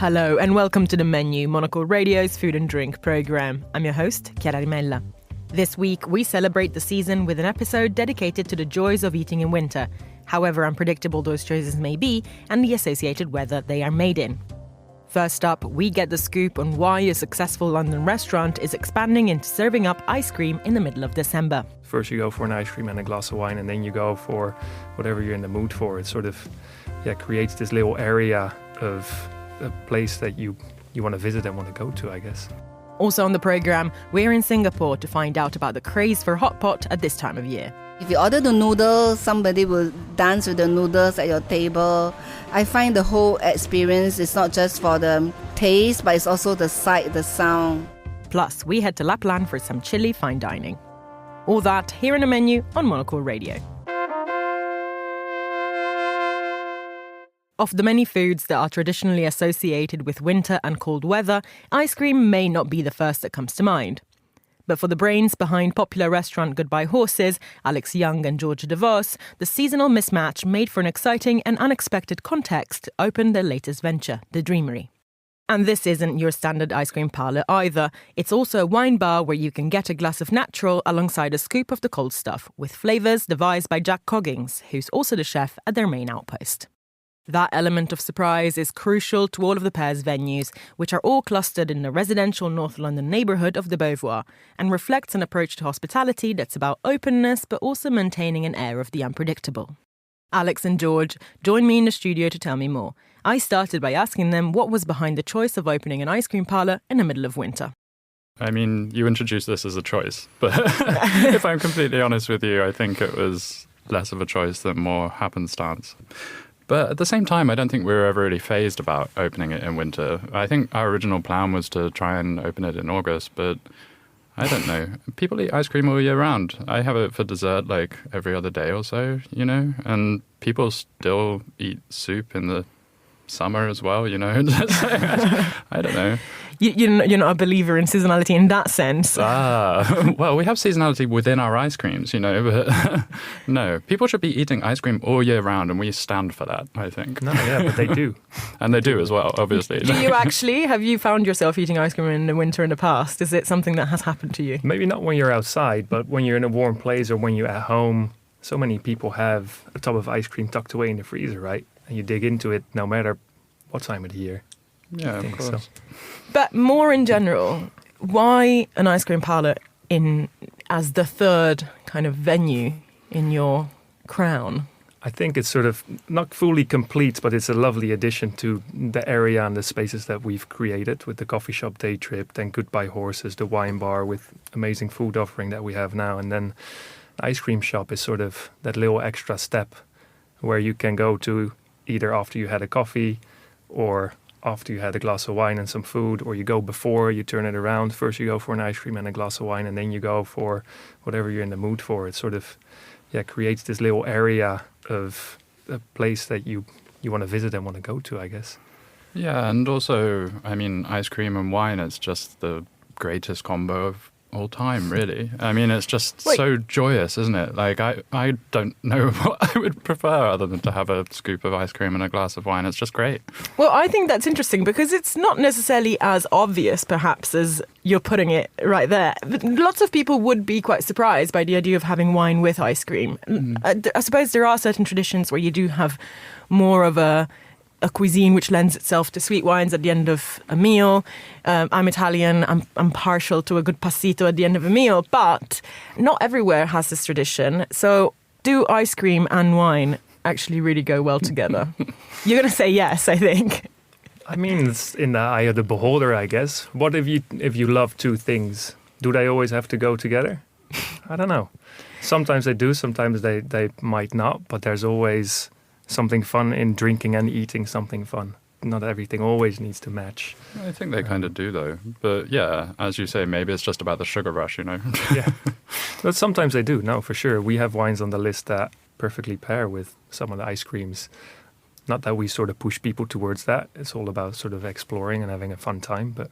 Hello and welcome to The Menu, Monocle Radio's food and drink programme. I'm your host, Chiara Rimella. This week, we celebrate the season with an episode dedicated to the joys of eating in winter, however unpredictable those choices may be, and the associated weather they are made in. First up, we get the scoop on why a successful London restaurant is expanding into serving up ice cream in the middle of December. First you go for an ice cream and a glass of wine, and then you go for whatever you're in the mood for. It sort of creates this little area of a place that you want to visit and want to go to, I guess. Also on the programme, we're in Singapore to find out about the craze for hotpot at this time of year. If you order the noodles, somebody will dance with the noodles at your table. I find the whole experience is not just for the taste, but it's also the sight, the sound. Plus, we head to Lapland for some chilly fine dining. All that here in a menu on Monocle Radio. Of the many foods that are traditionally associated with winter and cold weather, ice cream may not be the first that comes to mind. But for the brains behind popular restaurant Goodbye Horses, Alex Young and George DeVos, the seasonal mismatch made for an exciting and unexpected context opened their latest venture, The Dreamery. And this isn't your standard ice cream parlour either. It's also a wine bar where you can get a glass of natural alongside a scoop of the cold stuff, with flavours devised by Jack Coggins, who's also the chef at their main outpost. That element of surprise is crucial to all of the pair's venues, which are all clustered in the residential North London neighbourhood of the Beauvoir, and reflects an approach to hospitality that's about openness but also maintaining an air of the unpredictable. Alex and George joined me in the studio to tell me more. I started by asking them what was behind the choice of opening an ice cream parlour in the middle of winter. I mean, you introduced this as a choice, but if I'm completely honest with you, I think it was less of a choice than more happenstance. But at the same time, I don't think we were ever really fazed about opening it in winter. I think our original plan was to try and open it in August, but I don't know. People eat ice cream all year round. I have it for dessert like every other day or so, and people still eat soup in the summer as well, I don't know. You're not a believer in seasonality in that sense. Well, we have seasonality within our ice creams, but no, people should be eating ice cream all year round, and we stand for that, I think. No, yeah, but they do. And they do as well, obviously. Do you actually? Have you found yourself eating ice cream in the winter in the past? Is it something that has happened to you? Maybe not when you're outside, but when you're in a warm place or when you're at home. So many people have a tub of ice cream tucked away in the freezer, right? And you dig into it no matter what time of the year. Yeah, of course. So. But more in general, why an ice cream parlour as the third kind of venue in your crown? I think it's sort of not fully complete, but it's a lovely addition to the area and the spaces that we've created with the coffee shop Day Trip, then Goodbye Horses, the wine bar with amazing food offering that we have now. And then the ice cream shop is sort of that little extra step where you can go to either after you had a coffee or after you had a glass of wine and some food, or you go before, you turn it around. First you go for an ice cream and a glass of wine, and then you go for whatever you're in the mood for. It sort of creates this little area of a place that you want to visit and want to go to, I guess. Yeah, and also, I mean, ice cream and wine, it's just the greatest combo of all time, really. I mean, it's just so joyous, isn't it? Like, I don't know what I would prefer other than to have a scoop of ice cream and a glass of wine. It's just great. Well, I think that's interesting because it's not necessarily as obvious, perhaps, as you're putting it right there. But lots of people would be quite surprised by the idea of having wine with ice cream. I suppose there are certain traditions where you do have more of a cuisine which lends itself to sweet wines at the end of a meal. I'm Italian. I'm partial to a good passito at the end of a meal, but not everywhere has this tradition. So do ice cream and wine actually really go well together? You're going to say yes, I think. I mean, it's in the eye of the beholder, I guess. What if you love two things? Do they always have to go together? I don't know. Sometimes they do, sometimes they might not, but there's always something fun in drinking and eating something fun. Not everything always needs to match. I think they kind of do, though. But yeah, as you say, maybe it's just about the sugar rush, Yeah. But sometimes they do, no, for sure. We have wines on the list that perfectly pair with some of the ice creams. Not that we sort of push people towards that. It's all about sort of exploring and having a fun time. But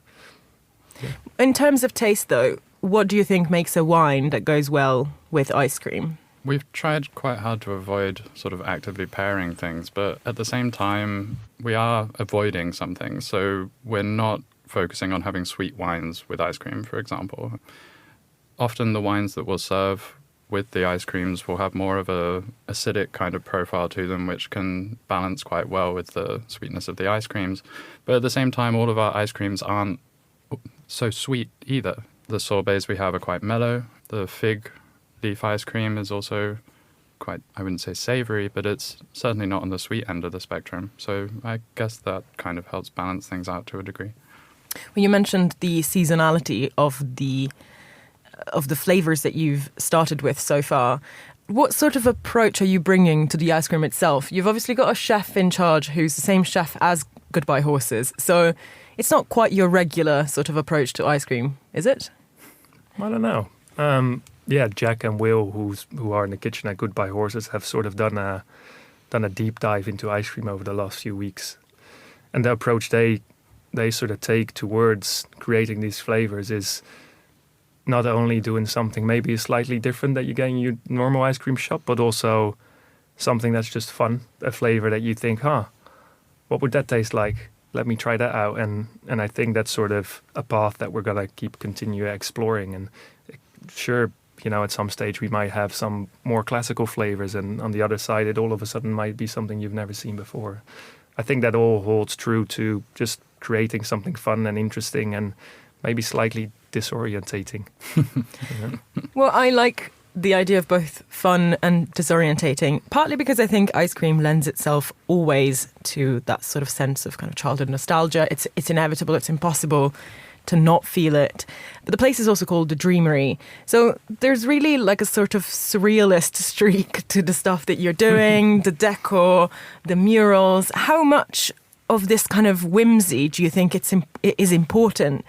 yeah. In terms of taste, though, what do you think makes a wine that goes well with ice cream? We've tried quite hard to avoid sort of actively pairing things, but at the same time, we are avoiding some things. So we're not focusing on having sweet wines with ice cream, for example. Often the wines that we'll serve with the ice creams will have more of a acidic kind of profile to them, which can balance quite well with the sweetness of the ice creams. But at the same time, all of our ice creams aren't so sweet either. The sorbets we have are quite mellow. The fig leaf ice cream is also quite, I wouldn't say savory, but it's certainly not on the sweet end of the spectrum. So I guess that kind of helps balance things out to a degree. Well, you mentioned the seasonality of the flavors that you've started with so far. What sort of approach are you bringing to the ice cream itself? You've obviously got a chef in charge who's the same chef as Goodbye Horses. So it's not quite your regular sort of approach to ice cream, is it? I don't know. Yeah, Jack and Will, who are in the kitchen at Goodbye Horses, have sort of done a deep dive into ice cream over the last few weeks. And the approach they sort of take towards creating these flavors is not only doing something maybe slightly different that you get in your normal ice cream shop, but also something that's just fun, a flavor that you think, what would that taste like? Let me try that out. And I think that's sort of a path that we're going to continue exploring. And sure, at some stage we might have some more classical flavors, and on the other side it all of a sudden might be something you've never seen before. I think that all holds true to just creating something fun and interesting and maybe slightly disorientating. Well, I like the idea of both fun and disorientating, partly because I think ice cream lends itself always to that sort of sense of kind of childhood nostalgia. It's inevitable, it's impossible to not feel it. But the place is also called the Dreamery. So there's really like a sort of surrealist streak to the stuff that you're doing, the decor, the murals. How much of this kind of whimsy do you think it is important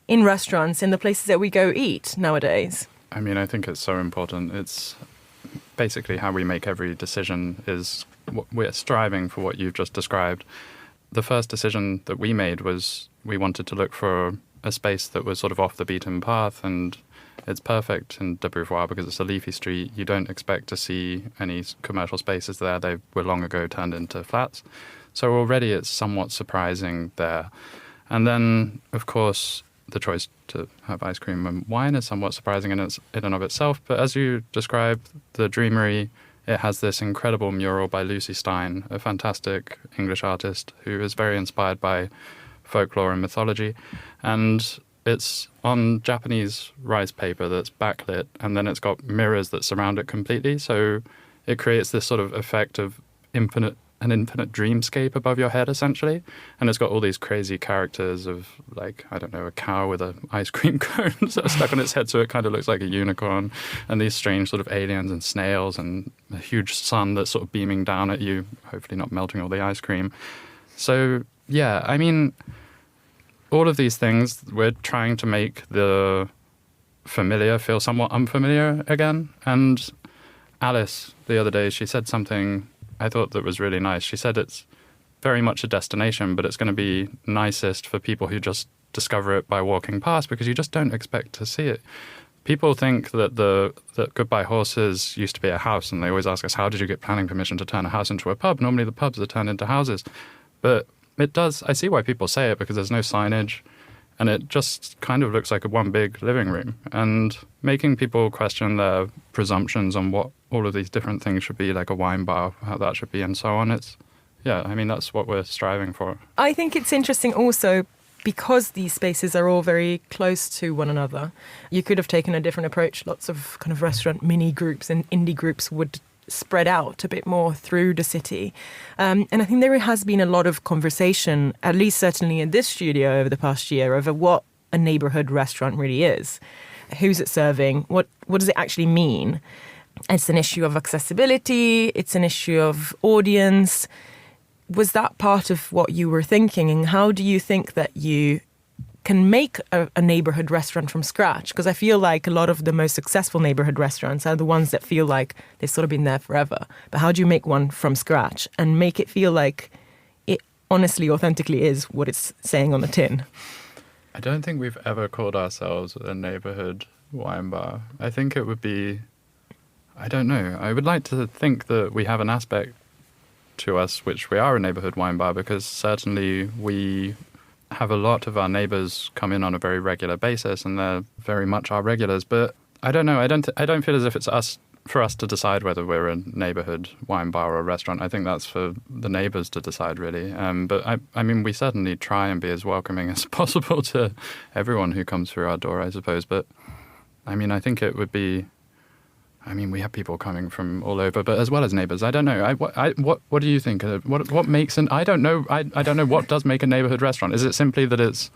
in restaurants, in the places that we go eat nowadays? I mean, I think it's so important. It's basically how we make every decision is we're striving for what you've just described. The first decision that we made was we wanted to look for a space that was sort of off the beaten path, and it's perfect in De Beauvoir because it's a leafy street. You don't expect to see any commercial spaces there. They were long ago turned into flats. So already it's somewhat surprising there. And then, of course, the choice to have ice cream and wine is somewhat surprising in and of itself. But as you described, the Dreamery, it has this incredible mural by Lucy Stein, a fantastic English artist who is very inspired by folklore and mythology. And it's on Japanese rice paper that's backlit, and then it's got mirrors that surround it completely. So it creates this sort of effect of an infinite dreamscape above your head, essentially. And it's got all these crazy characters of, like, I don't know, a cow with an ice cream cone sort of stuck on its head, so it kind of looks like a unicorn, and these strange sort of aliens and snails, and a huge sun that's sort of beaming down at you, hopefully not melting all the ice cream. So, yeah, I mean, all of these things, we're trying to make the familiar feel somewhat unfamiliar again. And Alice, the other day, she said something I thought that was really nice. She said it's very much a destination, but it's going to be nicest for people who just discover it by walking past, because you just don't expect to see it. People think that that Goodbye Horses used to be a house, and they always ask us, how did you get planning permission to turn a house into a pub? Normally the pubs are turned into houses. But it does, I see why people say it, because there's no signage, and it just kind of looks like one big living room. And making people question their presumptions on what all of these different things should be, like a wine bar, how that should be, and so on. That's what we're striving for. I think it's interesting also because these spaces are all very close to one another. You could have taken a different approach. Lots of kind of restaurant mini groups and indie groups would spread out a bit more through the city. And I think there has been a lot of conversation, at least certainly in this studio over the past year, over what a neighborhood restaurant really is. Who's it serving? What does it actually mean? It's an issue of accessibility. It's an issue of audience. Was that part of what you were thinking? And how do you think that you can make a neighborhood restaurant from scratch? Because I feel like a lot of the most successful neighborhood restaurants are the ones that feel like they've sort of been there forever. But how do you make one from scratch and make it feel like it honestly, authentically is what it's saying on the tin? I don't think we've ever called ourselves a neighborhood wine bar. I think it would be, I don't know. I would like to think that we have an aspect to us which we are a neighbourhood wine bar, because certainly we have a lot of our neighbours come in on a very regular basis, and they're very much our regulars. But I don't know. I don't feel as if it's for us to decide whether we're a neighbourhood wine bar or a restaurant. I think that's for the neighbours to decide, really. But I mean, we certainly try and be as welcoming as possible to everyone who comes through our door, I suppose. But I mean, I think it would be. I mean, we have people coming from all over, but as well as neighbours. I don't know. What do you think? What makes an? I don't know. I don't know what does make a neighbourhood restaurant. Is it simply that it's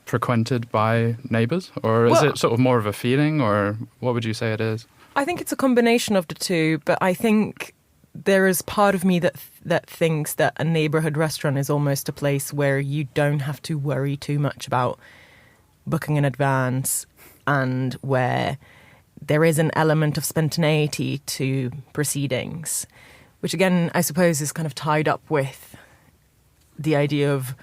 frequented by neighbours, or is it sort of more of a feeling, or what would you say it is? I think it's a combination of the two, but I think there is part of me that thinks that a neighbourhood restaurant is almost a place where you don't have to worry too much about booking in advance, and where there is an element of spontaneity to proceedings, which again, I suppose, is kind of tied up with the idea of,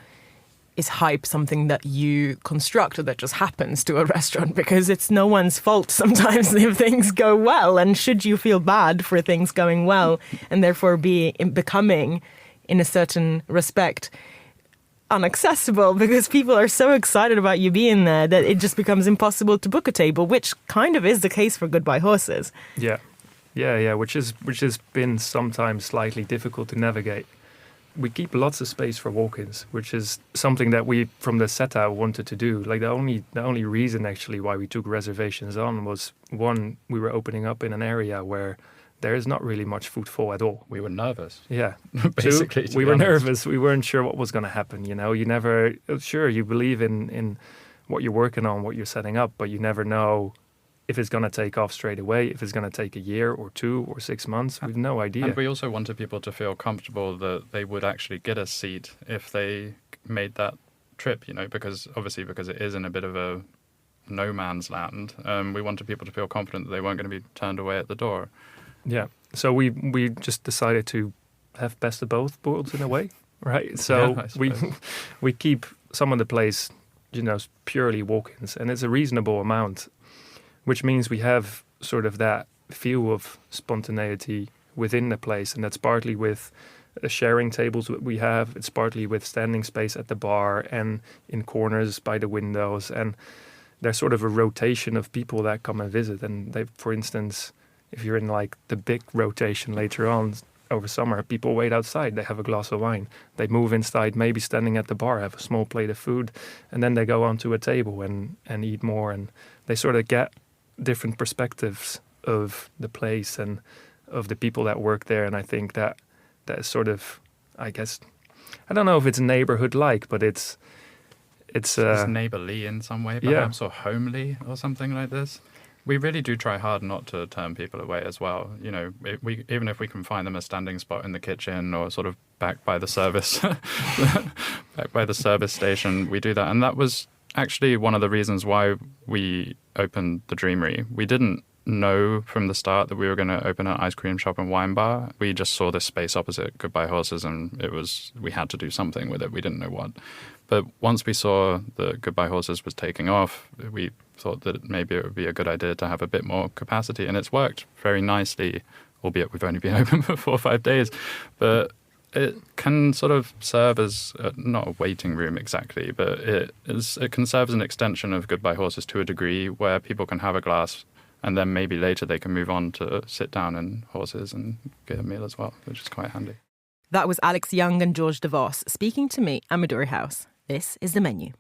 is hype something that you construct or that just happens to a restaurant? Because it's no one's fault sometimes if things go well. And should you feel bad for things going well and therefore becoming, in a certain respect, unaccessible because people are so excited about you being there that it just becomes impossible to book a table, which kind of is the case for Goodbye Horses. Yeah, which has been sometimes slightly difficult to navigate. We keep lots of space for walk-ins, which is something that we, from the setup, wanted to do. Like the only reason actually why we took reservations on was, one, we were opening up in an area where there is not really much footfall at all. We were nervous. Yeah. Basically, we were nervous. We weren't sure what was going to happen. You know, you believe in what you're working on, what you're setting up, but you never know if it's going to take off straight away, if it's going to take a year or 2 or 6 months. We've no idea. And we also wanted people to feel comfortable that they would actually get a seat if they made that trip, you know, because it is in a bit of a no man's land. We wanted people to feel confident that they weren't going to be turned away at the door. Yeah. So we just decided to have best of both worlds in a way, right? So yeah, we keep some of the place, you know, purely walk-ins, and it's a reasonable amount, which means we have sort of that feel of spontaneity within the place, and that's partly with sharing tables that we have. It's partly with standing space at the bar and in corners by the windows, and there's sort of a rotation of people that come and visit. And they, for instance, if you're in like the big rotation later on over summer, people wait outside, they have a glass of wine, they move inside, maybe standing at the bar, have a small plate of food, and then they go onto a table and eat more, and they sort of get different perspectives of the place and of the people that work there. And I think that is sort of, I guess, I don't know if it's neighborhood-like, but it's neighborly in some way, perhaps, or homely or something like this. We really do try hard not to turn people away as well. You know, even if we can find them a standing spot in the kitchen or sort of back by the service, back by the service station, we do that. And that was actually one of the reasons why we opened the Dreamery. We didn't know from the start that we were going to open an ice cream shop and wine bar. We just saw this space opposite Goodbye Horses, and we had to do something with it. We didn't know what. But once we saw that Goodbye Horses was taking off, we thought that maybe it would be a good idea to have a bit more capacity. And it's worked very nicely, albeit we've only been open for 4 or 5 days. But it can sort of serve as, not a waiting room exactly, but it can serve as an extension of Goodbye Horses to a degree, where people can have a glass and then maybe later they can move on to sit down in Horses and get a meal as well, which is quite handy. That was Alex Young and George DeVos speaking to me at Midori House. This is the menu.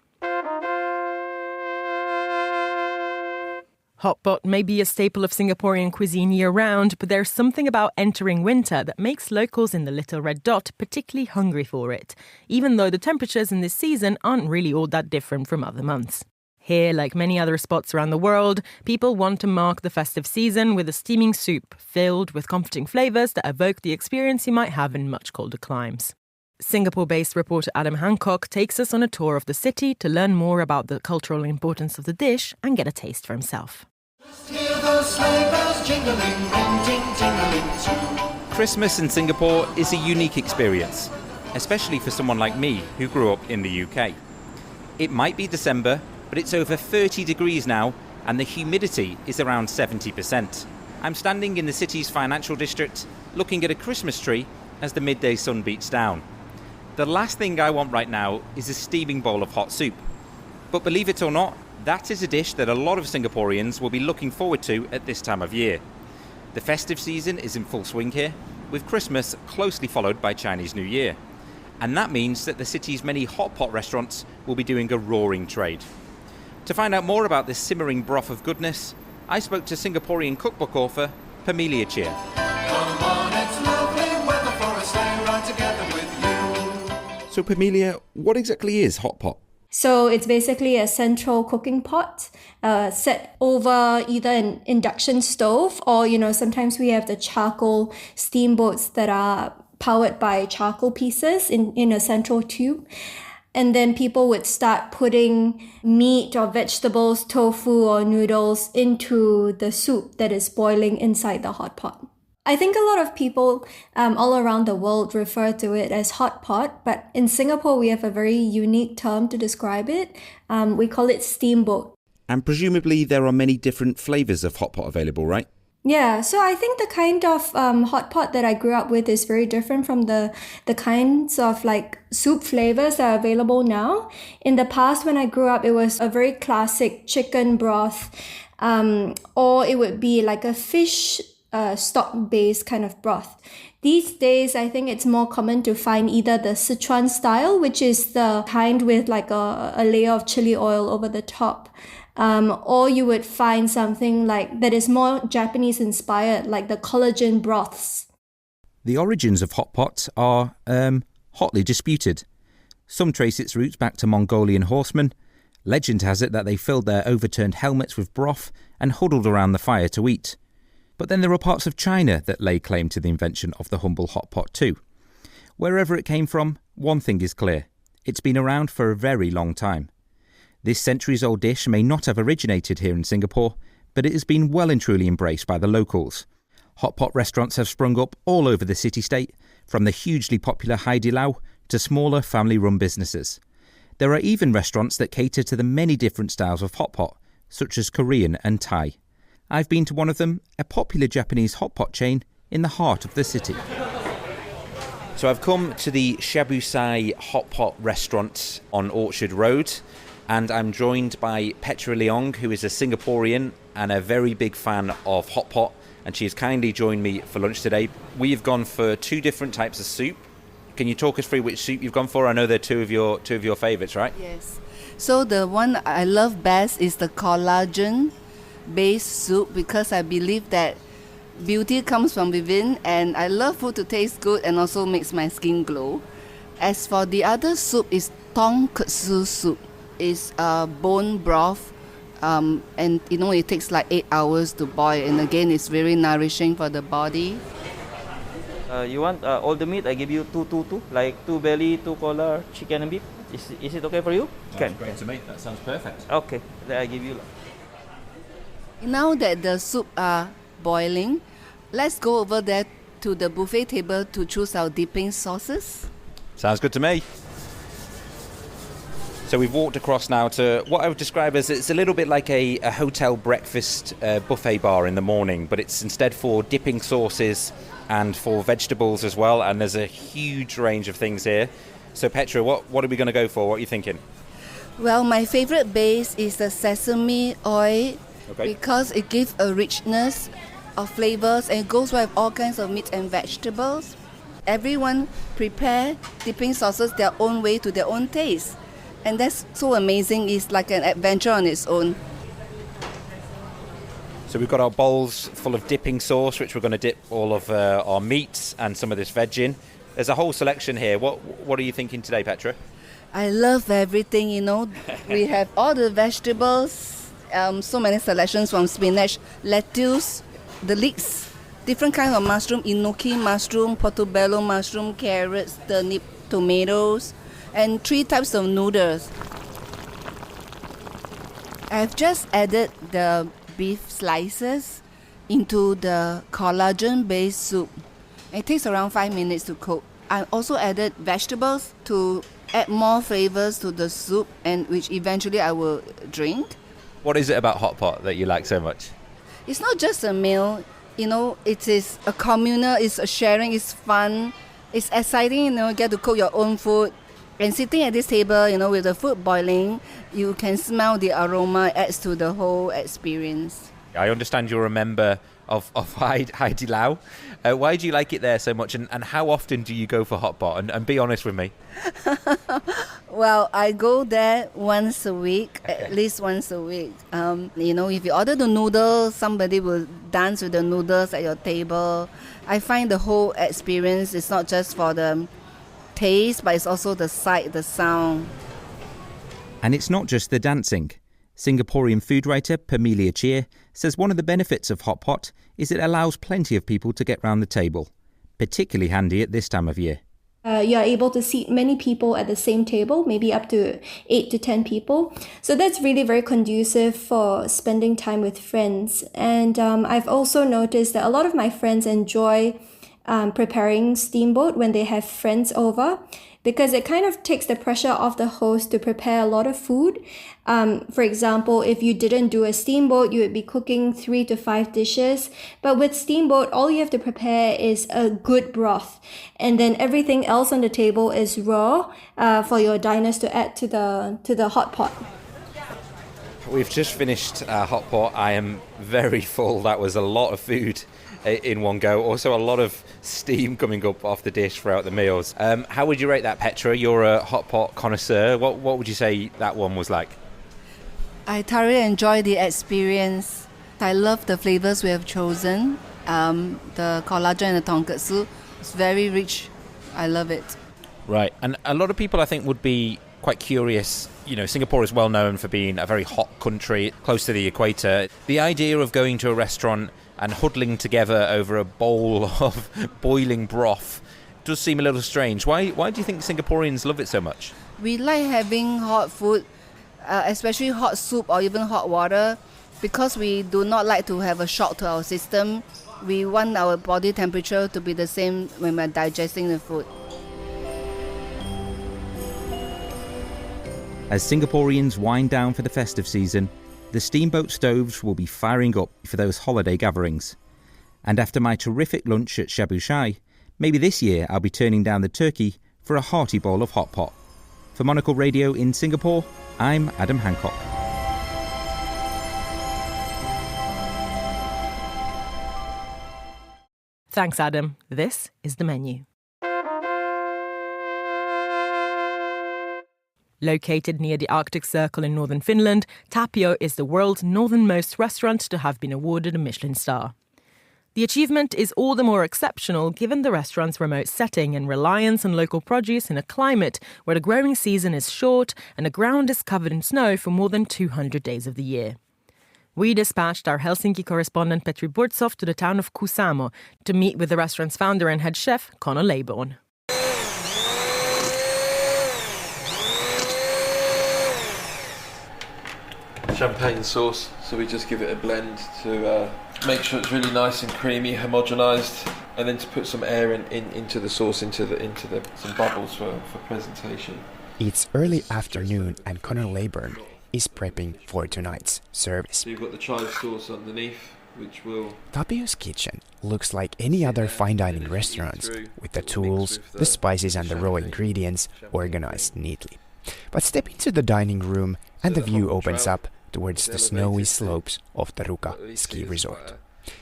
Hotpot may be a staple of Singaporean cuisine year-round, but there's something about entering winter that makes locals in the Little Red Dot particularly hungry for it, even though the temperatures in this season aren't really all that different from other months. Here, like many other spots around the world, people want to mark the festive season with a steaming soup filled with comforting flavours that evoke the experience you might have in much colder climes. Singapore-based reporter Adam Hancock takes us on a tour of the city to learn more about the cultural importance of the dish and get a taste for himself. Christmas in Singapore is a unique experience, especially for someone like me who grew up in the UK. It might be December, but it's over 30 degrees now and the humidity is around 70%. I'm standing in the city's financial district, looking at a Christmas tree as the midday sun beats down. The last thing I want right now is a steaming bowl of hot soup. But believe it or not, that is a dish that a lot of Singaporeans will be looking forward to at this time of year. The festive season is in full swing here, with Christmas closely followed by Chinese New Year. And that means that the city's many hotpot restaurants will be doing a roaring trade. To find out more about this simmering broth of goodness, I spoke to Singaporean cookbook author Pamelia Chia. Come on, it's lovely weather for a sleigh ride together with you. So Pamelia, what exactly is hotpot? So it's basically a central cooking pot set over either an induction stove or, sometimes we have the charcoal steamboats that are powered by charcoal pieces in a central tube. And then people would start putting meat or vegetables, tofu or noodles into the soup that is boiling inside the hot pot. I think a lot of people all around the world refer to it as hot pot, but in Singapore we have a very unique term to describe it. We call it steamboat. And presumably there are many different flavours of hotpot available, right? Yeah, so I think the kind of hot pot that I grew up with is very different from the kinds of soup flavors that are available now. In the past, when I grew up, it was a very classic chicken broth, or it would be like a fish stock-based kind of broth. These days, I think it's more common to find either the Sichuan style, which is the kind with a layer of chili oil over the top, or you would find something that is more Japanese inspired, like the collagen broths. The origins of hotpots are hotly disputed. Some trace its roots back to Mongolian horsemen. Legend has it that they filled their overturned helmets with broth and huddled around the fire to eat. But then there are parts of China that lay claim to the invention of the humble hotpot too. Wherever it came from, one thing is clear. It's been around for a very long time. This centuries-old dish may not have originated here in Singapore, but it has been well and truly embraced by the locals. Hotpot restaurants have sprung up all over the city-state, from the hugely popular Hai Di Lao to smaller family-run businesses. There are even restaurants that cater to the many different styles of hotpot, such as Korean and Thai. I've been to one of them, a popular Japanese hotpot chain in the heart of the city. So I've come to the Shabusai Hotpot restaurant on Orchard Road, and I'm joined by Petra Leong, who is a Singaporean and a very big fan of hotpot, and she has kindly joined me for lunch today. We've gone for two different types of soup. Can you talk us through which soup you've gone for? I know they're two of your favourites, right? Yes. So the one I love best is the collagen based soup, because I believe that beauty comes from within, and I love food to taste good and also makes my skin glow. As for the other soup is tonkatsu soup. It's bone broth, and it takes 8 hours to boil, and again it's very nourishing for the body. You want all the meat? I give you two, like 2 belly, 2 collar, chicken and beef. Is it okay for you? Sounds great to me. That sounds perfect. Okay, then I give you. Now that the soup are boiling, let's go over there to the buffet table to choose our dipping sauces. Sounds good to me. So we've walked across now to what I would describe as, it's a little bit like a hotel breakfast buffet bar in the morning, but it's instead for dipping sauces and for vegetables as well, and there's a huge range of things here. So Petra, what are we going to go for? What are you thinking? Well, my favorite base is the sesame oil, because it gives a richness of flavors and it goes well with all kinds of meat and vegetables. Everyone prepare dipping sauces their own way to their own taste. And that's so amazing. It's like an adventure on its own. So we've got our bowls full of dipping sauce, which we're going to dip all of our meats and some of this veg in. There's a whole selection here. What are you thinking today, Petra? I love everything, We have all the vegetables, so many selections from spinach, lettuce, the leeks, different kinds of mushroom, enoki mushroom, portobello mushroom, carrots, turnip, tomatoes, and 3 types of noodles. I've just added the beef slices into the collagen-based soup. It takes around 5 minutes to cook. I also added vegetables to add more flavors to the soup, and which eventually I will drink. What is it about hotpot that you like so much? It's not just a meal. it is a communal, it's a sharing, it's fun, it's exciting, get to cook your own food. And sitting at this table, with the food boiling, you can smell the aroma, adds to the whole experience. I understand you're a member of Hai Di Lao. Why do you like it there so much, and how often do you go for hotpot? And be honest with me. Well, I go there once a week, at least once a week. If you order the noodles, somebody will dance with the noodles at your table. I find the whole experience is not just for the taste, but it's also the sight, the sound. And it's not just the dancing. Singaporean food writer Pamelia Cheer says one of the benefits of hotpot is it allows plenty of people to get round the table, particularly handy at this time of year. You are able to seat many people at the same table, maybe up to 8 to 10 people. So that's really very conducive for spending time with friends. And I've also noticed that a lot of my friends enjoy preparing steamboat when they have friends over, because it kind of takes the pressure off the host to prepare a lot of food. For example, if you didn't do a steamboat, you would be cooking 3 to 5 dishes. But with steamboat, all you have to prepare is a good broth. And then everything else on the table is raw for your diners to add to the hot pot. We've just finished hot pot. I am very full. That was a lot of food in one go. Also a lot of steam coming up off the dish throughout the meals. How would you rate that, Petra? You're a hot pot connoisseur. What would you say that one was like? I thoroughly enjoy the experience. I love the flavors we have chosen. The collagen and the tonkatsu. It's very rich. I love it. Right. And a lot of people, I think, would be quite curious. Singapore is well known for being a very hot country, close to the equator. The idea of going to a restaurant and huddling together over a bowl of boiling broth does seem a little strange. Why do you think Singaporeans love it so much? We like having hot food, especially hot soup or even hot water, because we do not like to have a shock to our system. We want our body temperature to be the same when we're digesting the food. As Singaporeans wind down for the festive season, the steamboat stoves will be firing up for those holiday gatherings. And after my terrific lunch at Shabu Shai, maybe this year I'll be turning down the turkey for a hearty bowl of hot pot. For Monocle Radio in Singapore, I'm Adam Hancock. Thanks, Adam. This is the menu. Located near the Arctic Circle in northern Finland, Tapio is the world's northernmost restaurant to have been awarded a Michelin star. The achievement is all the more exceptional given the restaurant's remote setting and reliance on local produce in a climate where the growing season is short and the ground is covered in snow for more than 200 days of the year. We dispatched our Helsinki correspondent Petri Burtsov to the town of Kuusamo to meet with the restaurant's founder and head chef, Conor Leybourne. Champagne sauce, so we just give it a blend to make sure it's really nice and creamy, homogenized, and then to put some air into the sauce, into some bubbles for presentation. It's early afternoon and Conor Leybourne is prepping for tonight's service. So you've got the chive sauce underneath, which will... Tapio's kitchen looks like any other fine dining restaurants, with the tools, the spices and the raw ingredients organized neatly. But step into the dining room and the view opens up towards the snowy slopes of the Ruka ski resort.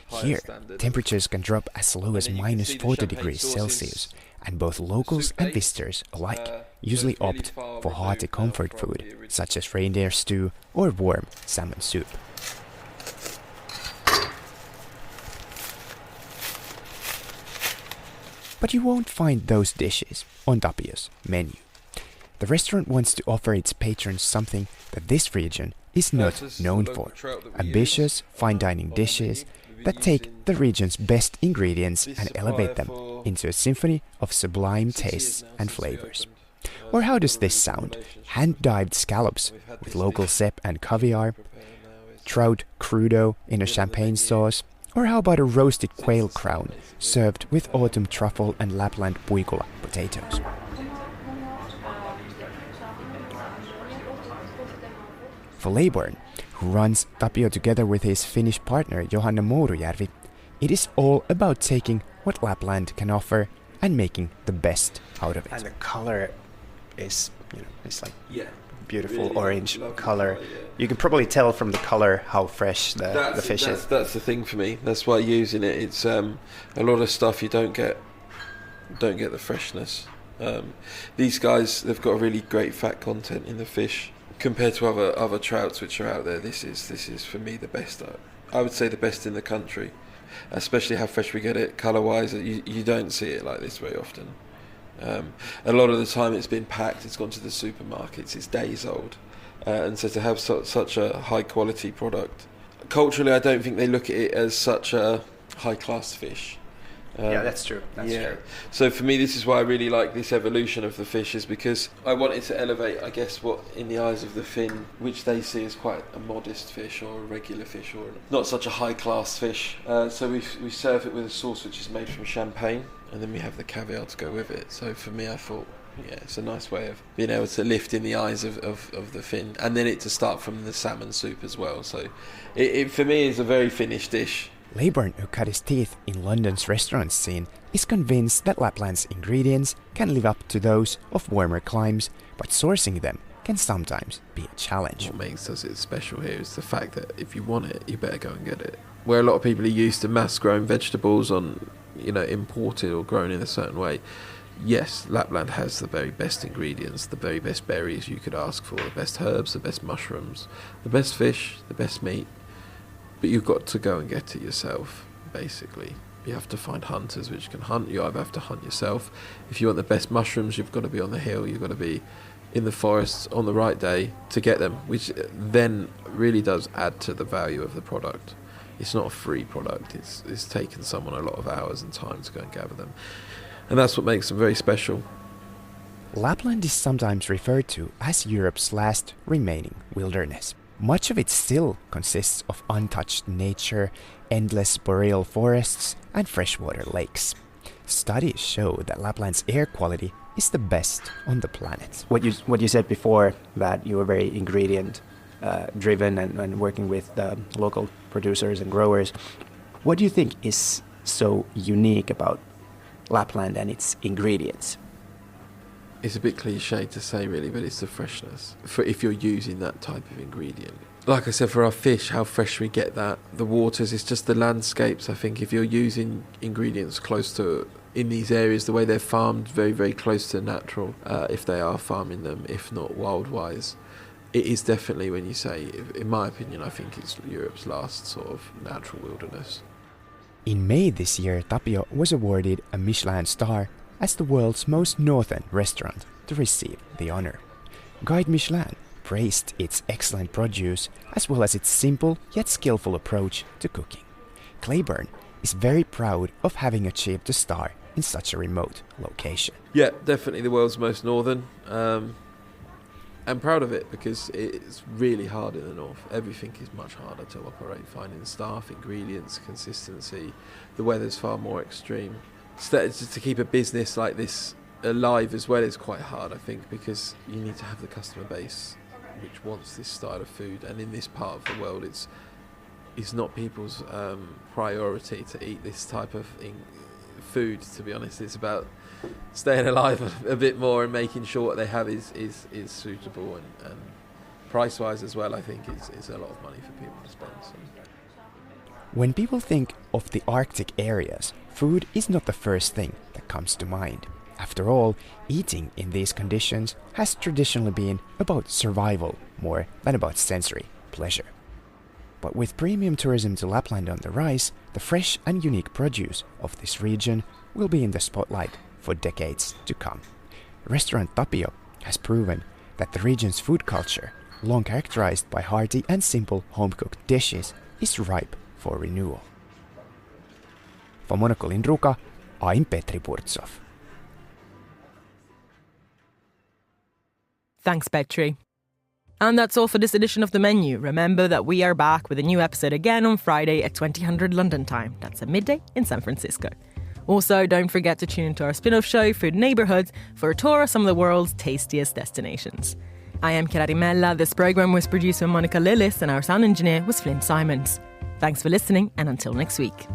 Here, temperatures can drop as low as minus 40 degrees Celsius, and both locals and visitors alike usually opt for hearty comfort food, such as reindeer stew or warm salmon soup. But you won't find those dishes on Tapio's menu. The restaurant wants to offer its patrons something that this region is not known for: ambitious fine dining dishes that take the region's best ingredients and elevate them into a symphony of sublime tastes and flavors. Or how does this sound? Hand-dyed scallops with local cep and caviar, trout crudo in a champagne sauce, or how about a roasted quail crown served with autumn truffle and Lapland puikula potatoes? For Leybourne, who runs Tapio together with his Finnish partner Johanna Mourujärvi, It is all about taking what Lapland can offer and making the best out of it. And the color is, it's like beautiful really orange lovely color. colour, yeah. You can probably tell from the color how fresh the fish is. That's the thing for me. That's why using it. It's a lot of stuff you don't get the freshness. These guys, they've got a really great fat content in the fish compared to other trouts which are out there. This is for me the best. I would say the best in the country, especially how fresh we get it colour wise. You don't see it like this very often. A lot of the time it's been packed, it's gone to the supermarkets, it's days old, and so to have such a high quality product, culturally I don't think they look at it as such a high class fish. Yeah, that's true. That's true. So for me, this is why I really like this evolution of the fish, is because I wanted to elevate, I guess, what in the eyes of the Finn, which they see as quite a modest fish or a regular fish or not such a high class fish. So we serve it with a sauce which is made from champagne, and then we have the caviar to go with it. So for me, I thought, it's a nice way of being able to lift in the eyes of the Finn, and then it to start from the salmon soup as well. So it for me is a very Finnish dish. Leyburn, who cut his teeth in London's restaurant scene, is convinced that Lapland's ingredients can live up to those of warmer climes, but sourcing them can sometimes be a challenge. What makes us special here is the fact that if you want it, you better go and get it. Where a lot of people are used to mass-grown vegetables imported or grown in a certain way, yes, Lapland has the very best ingredients, the very best berries you could ask for, the best herbs, the best mushrooms, the best fish, the best meat. But you've got to go and get it yourself, basically. You have to find hunters which can hunt. You either have to hunt yourself. If you want the best mushrooms, you've got to be on the hill. You've got to be in the forests on the right day to get them, which then really does add to the value of the product. It's not a free product. It's taken someone a lot of hours and time to go and gather them. And that's what makes them very special. Lapland is sometimes referred to as Europe's last remaining wilderness. Much of it still consists of untouched nature, endless boreal forests, and freshwater lakes. Studies show that Lapland's air quality is the best on the planet. What you said before, that you were very ingredient driven and working with local producers and growers. What do you think is so unique about Lapland and its ingredients? It's a bit cliche to say really, but it's the freshness. If you're using that type of ingredient. Like I said, for our fish, how fresh we get that. The waters, it's just the landscapes. I think if you're using ingredients close to, in these areas, the way they're farmed, very, very close to natural, if they are farming them, if not wild-wise. It is definitely, when you say, in my opinion, I think it's Europe's last sort of natural wilderness. In May this year, Tapio was awarded a Michelin star as the world's most northern restaurant to receive the honor. Guide Michelin praised its excellent produce as well as its simple yet skillful approach to cooking. Clayburn is very proud of having achieved the star in such a remote location. Yeah, definitely the world's most northern. I'm proud of it because it's really hard in the north. Everything is much harder to operate, finding staff, ingredients, consistency. The weather's far more extreme. So to keep a business like this alive as well is quite hard, I think, because you need to have the customer base which wants this style of food, and in this part of the world it's not people's priority to eat this type of food, to be honest. It's about staying alive a bit more and making sure what they have is suitable and price-wise as well. I think it's a lot of money for people to spend. So. When people think of the Arctic areas, food is not the first thing that comes to mind. After all, eating in these conditions has traditionally been about survival more than about sensory pleasure. But with premium tourism to Lapland on the rise, the fresh and unique produce of this region will be in the spotlight for decades to come. Restaurant Tapio has proven that the region's food culture, long characterized by hearty and simple home-cooked dishes, is ripe for renewal. For Monocle in Ruka, I'm Petri Burtsov. Thanks, Petri. And that's all for this edition of The Menu. Remember that we are back with a new episode again on Friday at 2000 London time. That's at midday in San Francisco. Also, don't forget to tune into our spin-off show, Food Neighborhoods, for a tour of some of the world's tastiest destinations. I am Chiarimella. This program was produced by Monica Lillis and our sound engineer was Flynn Simons. Thanks for listening, and until next week.